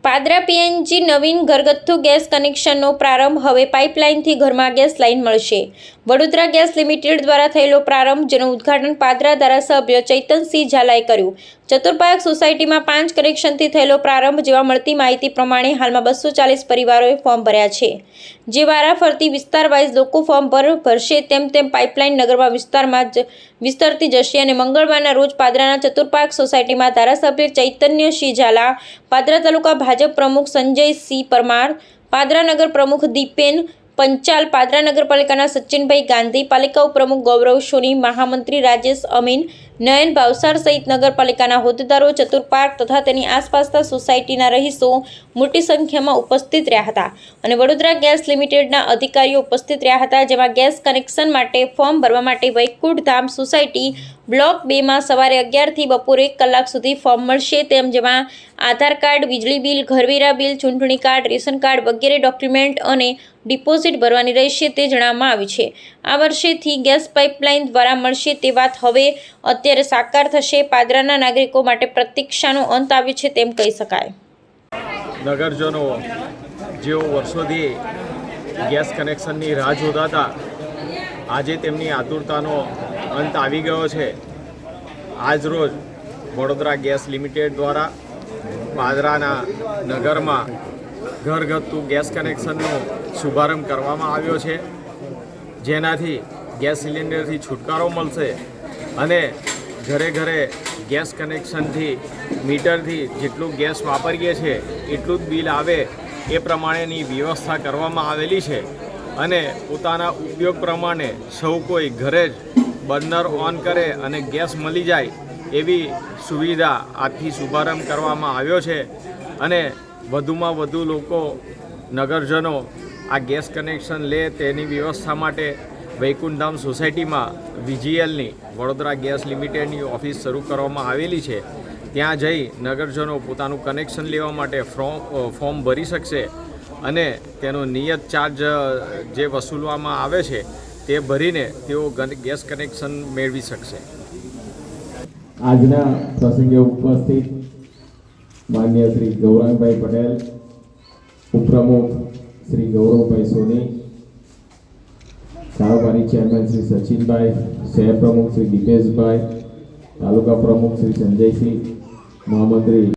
Padra PNG નવીન ઘરગથ્થુ gas કનેક્શનનો પ્રારંભ। હવે પાઇપલાઇનથી ઘરમાં ગેસ લાઇન મળશે। વડોદરા ગેસ લિમિટેડ દ્વારા થયેલો પ્રારંભ, જેનું ઉદ્ઘાટન પાદરા ધારાસભ્ય ચૈતનસિંહ ઝાલાએ કર્યું। ચતુર્પાક સોસાયટીમાં 5 કનેક્શનથી થયેલો પ્રારંભ। જેવા મળતી માહિતી પ્રમાણે હાલમાં 240 પરિવારોએ ફોર્મ ભર્યા છે, જે વારાફરતી વિસ્તાર વાઇઝ લોકો ફોર્મ ભરશે તેમ પાઇપલાઇન નગરમાં વિસ્તારમાં વિસ્તરતી જશે અને મંગળવારના રોજ પાદરાના ચતુર્પાક સોસાયટીમાં ધારાસભ્ય ચૈતન્યસિંહ ઝાલા, પાદરા તાલુકા ભાજપ પ્રમુખ સંજયસિંહ પરમાર, પાદરા નગર પ્રમુખ દીપેન પંચાલ, પાદરા નગરપાલિકાના સચિનભાઈ ગાંધી, પાલિકા ઉપપ્રમુખ ગૌરવ સોની, મહામંત્રી રાજેશ અમીન, નયન ભાવસાર સહિત નગરપાલિકાના હોદ્દેદારો, ચતુર્પાક તથા તેની આસપાસના સોસાયટીના રહીશો મોટી સંખ્યામાં ઉપસ્થિત રહ્યા હતા અને વડોદરા ગેસ લિમિટેડના અધિકારીઓ ઉપસ્થિત રહ્યા હતા। જેમાં ગેસ કનેક્શન માટે ફોર્મ ભરવા માટે વૈકુંઠ ધામ સોસાયટી બ્લોક 2માં સવારે 11 થી બપોરે 1 કલાક સુધી ફોર્મ મળશે। જેમાં આધાર કાર્ડ, વીજળી બિલ, ઘરવેરા બિલ, ચૂંટણી કાર્ડ, રેશન કાર્ડ વગેરે ડોક્યુમેન્ટ અને ડિપોઝિટ ભરવાની રહેશે તે જણાવવામાં આવ્યું છે। આ વર્ષેથી ગેસ પાઇપલાઇન દ્વારા મળશે તે વાત હવે અત્યારે સાકાર થશે। પાદરાના નાગરિકો માટે પ્રતીક્ષાનો અંત આવ્યો છે તેમ કહી શકાય। નગરજનો જેઓ વર્ષોથી ગેસ કનેક્શનની રાહ જોતા હતા, આજે તેમની આતુરતાનો અંત આવી ગયો છે। આજરોજ વડોદરા ગેસ લિમિટેડ દ્વારા પાદરાના નગરમાં ઘરગથ્થુ ગેસ કનેક્શનનો શુભારંભ કરવામાં આવ્યો છે, જેનાથી ગેસ સિલિન્ડરથી છુટકારો મળશે અને ઘરે ઘરે ગેસ કનેક્શનથી મીટરથી જેટલું ગેસ વાપરીએ છીએ એટલું જ બિલ આવે એ પ્રમાણેની વ્યવસ્થા કરવામાં આવેલી છે અને પોતાના ઉપયોગ પ્રમાણે સૌ કોઈ ઘરે જ બર્નર ઓન કરે અને ગેસ મળી જાય એવી સુવિધા આજથી શુભારંભ કરવામાં આવ્યો છે અને વધુમાં વધુ લોકો નગરજનો આ ગેસ કનેક્શન લે તેની વ્યવસ્થા માટે વૈકુંઠધામ સોસાયટીમાં VGLની વડોદરા ગેસ લિમિટેડની ઓફિસ શરૂ કરવામાં આવેલી છે। ત્યાં જઈ નગરજનો પોતાનું કનેક્શન લેવા માટે ફોર્મ ભરી શકશે અને તેનો નિયત ચાર્જ જે વસૂલવામાં આવે છે તે ભરીને તેઓ ગેસ કનેક્શન મેળવી શકશે। આજના પ્રસંગે ઉપસ્થિત માન્ય શ્રી ગૌરંગભાઈ પટેલ, ઉપપ્રમુખ શ્રી ગૌરવભાઈ સોની, કારોબારી ચેરમેન શ્રી સચિનભાઈ, શહેર પ્રમુખ શ્રી દીપેશભાઈ, તાલુકા પ્રમુખ શ્રી સંજયસિંહ, મહામંત્રી